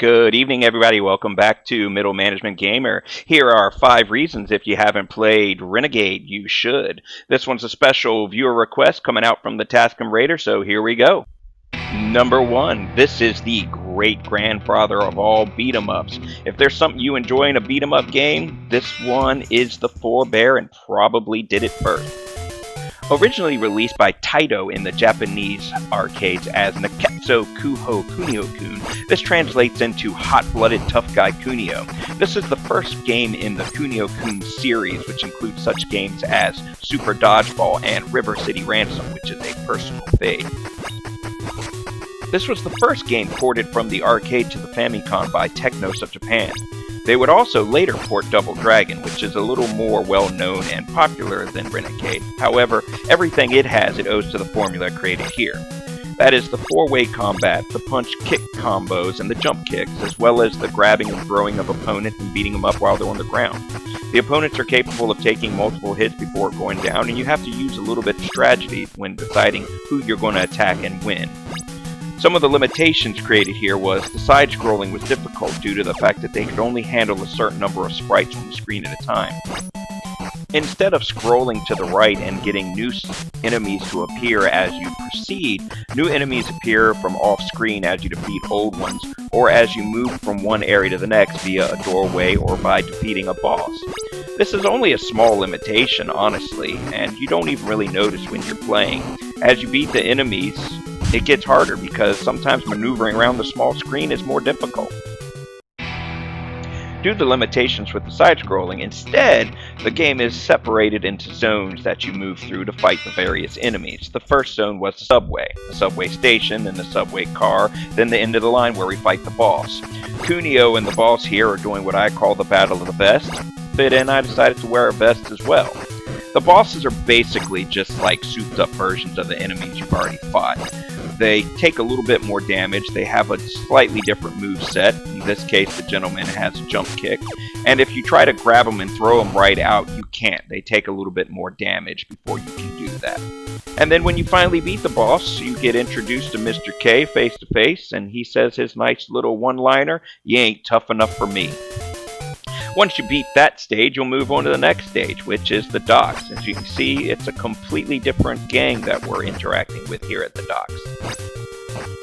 Good evening, everybody. Welcome back to Middle Management Gamer. Here are 5 reasons if you haven't played Renegade, you should. This one's a special viewer request coming out from the Tascam Raider, so here we go. Number 1. This is the great-grandfather of all beat-em-ups. If there's something you enjoy in a beat-em-up game, this one is the Forebear and probably did it first. Originally released by Taito in the Japanese arcades as Neketsu Kuho Kunio-kun, this translates into Hot-Blooded Tough Guy Kunio. This is the first game in the Kunio-kun series, which includes such games as Super Dodgeball and River City Ransom, which is a personal fave. This was the first game ported from the arcade to the Famicom by Technos of Japan. They would also later port Double Dragon, which is a little more well-known and popular than Renegade. However, everything it has it owes to the formula created here. That is the 4-way combat, the punch-kick combos, and the jump kicks, as well as the grabbing and throwing of opponents and beating them up while they're on the ground. The opponents are capable of taking multiple hits before going down, and you have to use a little bit of strategy when deciding who you're going to attack and when. Some of the limitations created here was the side-scrolling was difficult due to the fact that they could only handle a certain number of sprites on the screen at a time. Instead of scrolling to the right and getting new enemies to appear as you proceed, new enemies appear from off-screen as you defeat old ones, or as you move from one area to the next via a doorway or by defeating a boss. This is only a small limitation, honestly, and you don't even really notice when you're playing. As you beat the enemies, it gets harder because sometimes maneuvering around the small screen is more difficult. Due to the limitations with the side-scrolling, instead, the game is separated into zones that you move through to fight the various enemies. The first zone was the subway station, then the subway car, then the end of the line where we fight the boss. Kunio and the boss here are doing what I call the Battle of the Best, but then I decided to wear a vest as well. The bosses are basically just like souped-up versions of the enemies you've already fought. They take a little bit more damage, they have a slightly different move set. In this case, the gentleman has a jump kick. And if you try to grab them and throw them right out, you can't. They take a little bit more damage before you can do that. And then when you finally beat the boss, you get introduced to Mr. K face to face, and he says his nice little one-liner, "You ain't tough enough for me." Once you beat that stage, you'll move on to the next stage, which is the docks. As you can see, it's a completely different gang that we're interacting with here at the docks.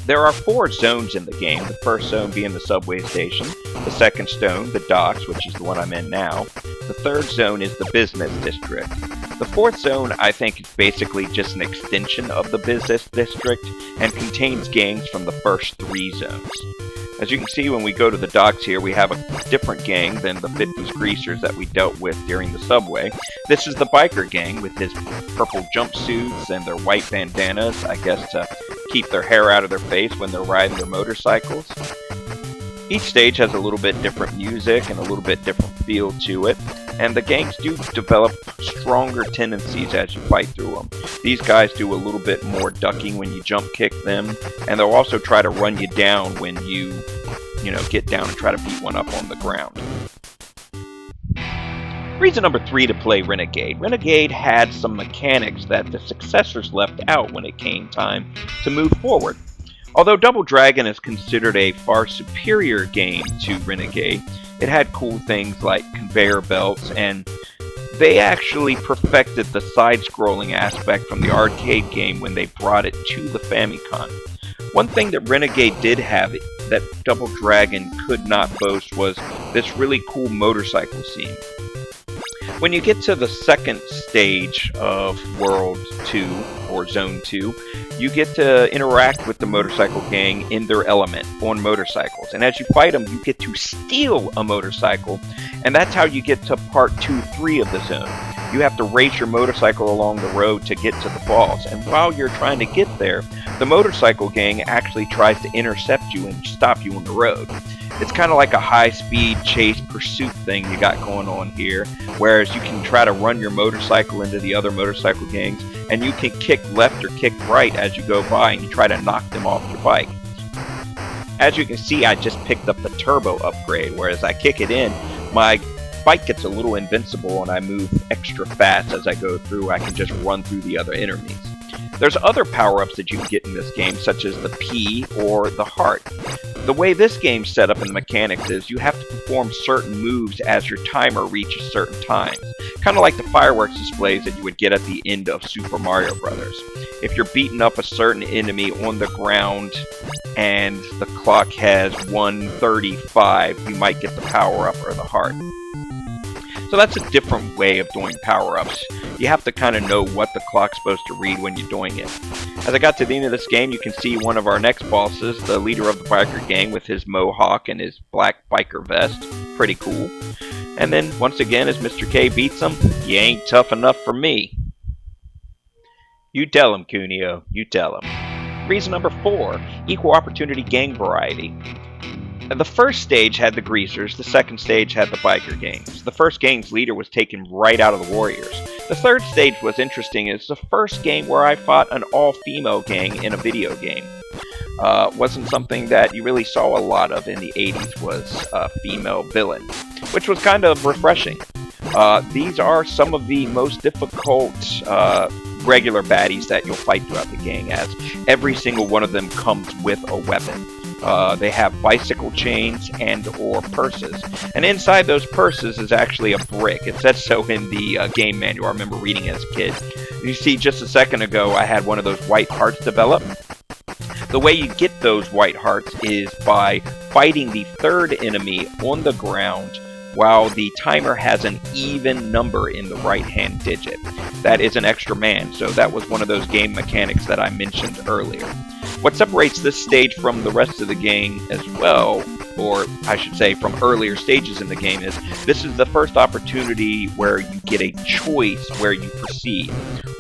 There are 4 zones in the game, the first zone being the subway station, the second zone, the docks, which is the one I'm in now, the third zone is the business district. The 4th zone, I think, is basically just an extension of the business district and contains gangs from the first 3 zones. As you can see, when we go to the docks here, we have a different gang than the 50s greasers that we dealt with during the subway. This is the biker gang with his purple jumpsuits and their white bandanas, I guess to keep their hair out of their face when they're riding their motorcycles. Each stage has a little bit different music and a little bit different feel to it, and the gangs do develop stronger tendencies as you fight through them. These guys do a little bit more ducking when you jump kick them, and they'll also try to run you down when you get down and try to beat one up on the ground. Reason number 3 to play Renegade. Renegade had some mechanics that the successors left out when it came time to move forward. Although Double Dragon is considered a far superior game to Renegade, it had cool things like conveyor belts, and they actually perfected the side-scrolling aspect from the arcade game when they brought it to the Famicom. One thing that Renegade did have that Double Dragon could not boast was this really cool motorcycle scene. When you get to the second stage of World 2, or Zone 2, you get to interact with the motorcycle gang in their element on motorcycles. And as you fight them, you get to steal a motorcycle, and that's how you get to part 2-3 of the zone. You have to race your motorcycle along the road to get to the boss, and while you're trying to get there, the motorcycle gang actually tries to intercept you and stop you on the road. It's kind of like a high-speed chase pursuit thing you got going on here, whereas you can try to run your motorcycle into the other motorcycle gangs, and you can kick left or kick right as you go by, and you try to knock them off your bike. As you can see, I just picked up the turbo upgrade, whereas I kick it in, my bike gets a little invincible and I move extra fast as I go through. I can just run through the other enemies. There's other power-ups that you can get in this game, such as the P or the heart. The way this game's set up in the mechanics is you have to perform certain moves as your timer reaches certain times. Kind of like the fireworks displays that you would get at the end of Super Mario Brothers. If you're beating up a certain enemy on the ground and the clock has 1:35, you might get the power-up or the heart. So that's a different way of doing power-ups. You have to kind of know what the clock's supposed to read when you're doing it. As I got to the end of this game, you can see one of our next bosses, the leader of the biker gang with his mohawk and his black biker vest. Pretty cool. And then, once again, as Mr. K beats him, you ain't tough enough for me. You tell him, Kunio. You tell him. Reason number 4, equal opportunity gang variety. The first stage had the greasers, the second stage had the biker gangs. The first gang's leader was taken right out of the warriors. The third stage was interesting. It's the first game where I fought an all-female gang in a video game. Wasn't something that you really saw a lot of in the 80s, was a female villain, which was kind of refreshing. These are some of the most difficult regular baddies that you'll fight throughout the game, as every single one of them comes with a weapon. They have bicycle chains and or purses. And inside those purses is actually a brick. It says so in the game manual. I remember reading it as a kid. You see, just a second ago, I had one of those white hearts develop. The way you get those white hearts is by fighting the third enemy on the ground while the timer has an even number in the right-hand digit. That is an extra man, so that was one of those game mechanics that I mentioned earlier. What separates this stage from the rest of the game as well, or I should say from earlier stages in the game, is this is the first opportunity where you get a choice where you proceed.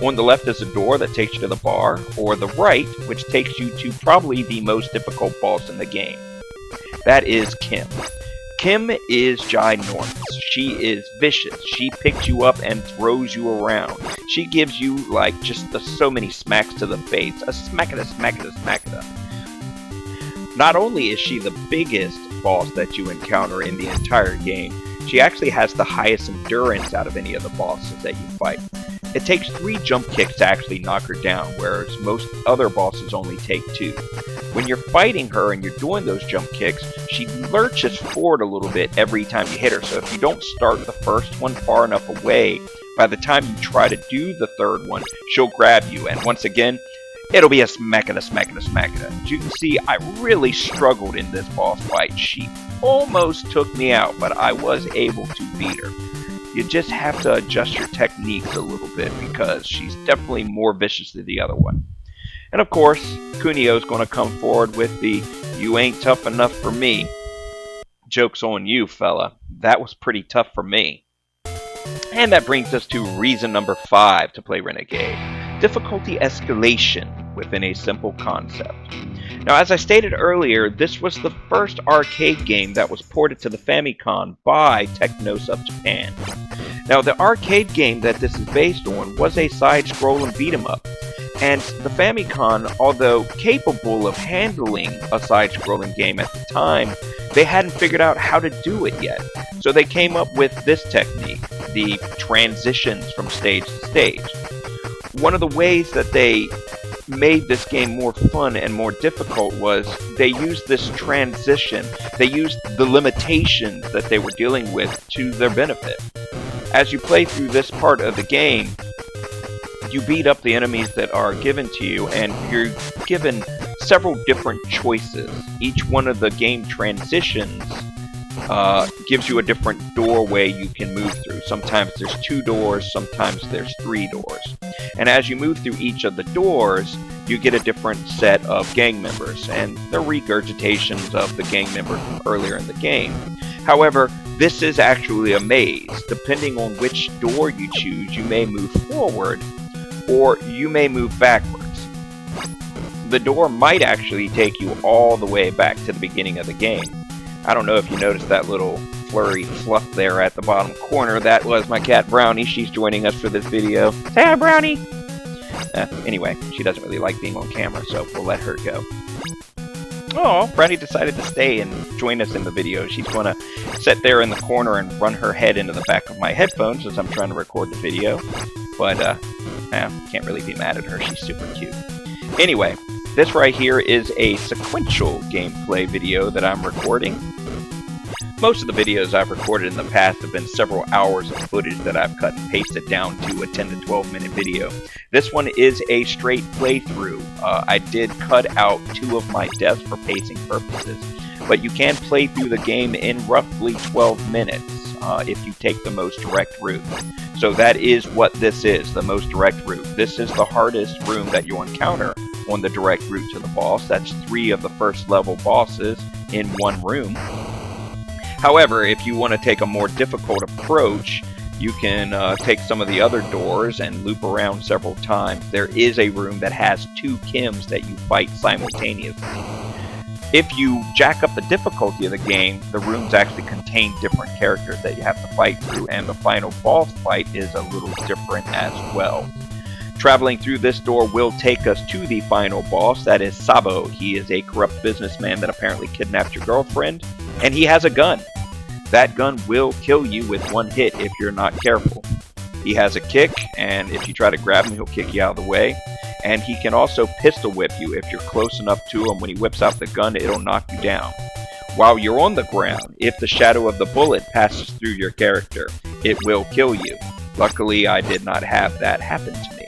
On the left is a door that takes you to the bar, or the right, which takes you to probably the most difficult boss in the game. That is Kim. Kim is ginormous. She is vicious. She picks you up and throws you around. She gives you, like, just so many smacks to the face. A smackada, smackada, smackada. Not only is she the biggest boss that you encounter in the entire game, she actually has the highest endurance out of any of the bosses that you fight. It takes 3 jump kicks to actually knock her down, whereas most other bosses only take 2. When you're fighting her and you're doing those jump kicks, she lurches forward a little bit every time you hit her. So if you don't start the first one far enough away, by the time you try to do the third one, she'll grab you. And once again, it'll be a smackada, smackada, smackada. As you can see, I really struggled in this boss fight. She almost took me out, but I was able to beat her. You just have to adjust your techniques a little bit because she's definitely more vicious than the other one. And of course, Kunio's going to come forward with the "you ain't tough enough for me." Joke's on you, fella. That was pretty tough for me. And that brings us to reason number 5 to play Renegade. Difficulty escalation within a simple concept. Now, as I stated earlier, this was the first arcade game that was ported to the Famicom by Technos of Japan. Now, the arcade game that this is based on was a side-scrolling beat-em-up. And the Famicom, although capable of handling a side-scrolling game at the time, they hadn't figured out how to do it yet. So they came up with this technique, the transitions from stage to stage. One of the ways that they made this game more fun and more difficult was they used this transition. They used the limitations that they were dealing with to their benefit. As you play through this part of the game, you beat up the enemies that are given to you, and you're given several different choices. Each one of the game transitions gives you a different doorway you can move through. Sometimes there's 2 doors, sometimes there's 3 doors. And as you move through each of the doors, you get a different set of gang members, and they're regurgitations of the gang members from earlier in the game. However, this is actually a maze. Depending on which door you choose, you may move forward, or you may move backwards. The door might actually take you all the way back to the beginning of the game. I don't know if you noticed that little flurry fluff there at the bottom corner. That was my cat Brownie. She's joining us for this video. Say hi, Brownie! Anyway, she doesn't really like being on camera, so we'll let her go. Oh, Brownie decided to stay and join us in the video. She's going to sit there in the corner and run her head into the back of my headphones as I'm trying to record the video. But Can't really be mad at her, she's super cute. Anyway, this right here is a sequential gameplay video that I'm recording. Most of the videos I've recorded in the past have been several hours of footage that I've cut and pasted down to a 10 to 12 minute video. This one is a straight playthrough. I did cut out 2 of my deaths for pacing purposes, but you can play through the game in roughly 12 minutes if you take the most direct route. So that is what this is, the most direct route. This is the hardest room that you'll encounter on the direct route to the boss. That's 3 of the first level bosses in one room. However, if you want to take a more difficult approach, you can take some of the other doors and loop around several times. There is a room that has 2 Kims that you fight simultaneously. If you jack up the difficulty of the game, the rooms actually contain different characters that you have to fight through, and the final boss fight is a little different as well. Traveling through this door will take us to the final boss, that is Sabo. He is a corrupt businessman that apparently kidnapped your girlfriend, and he has a gun. That gun will kill you with 1 hit if you're not careful. He has a kick, and if you try to grab him, he'll kick you out of the way. And he can also pistol whip you. If you're close enough to him, when he whips out the gun, it'll knock you down. While you're on the ground, if the shadow of the bullet passes through your character, it will kill you. Luckily, I did not have that happen to me.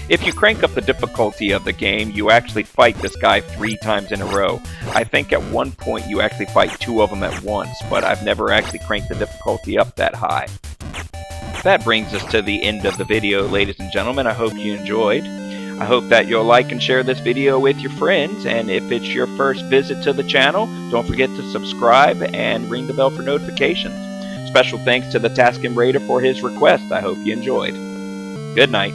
If you crank up the difficulty of the game, you actually fight this guy 3 times in a row. I think at one point you actually fight 2 of them at once, but I've never actually cranked the difficulty up that high. That brings us to the end of the video, ladies and gentlemen. I hope you enjoyed. I hope that you'll like and share this video with your friends, and if it's your first visit to the channel, don't forget to subscribe and ring the bell for notifications. Special thanks to the Taskin Raider for his request. I hope you enjoyed. Good night.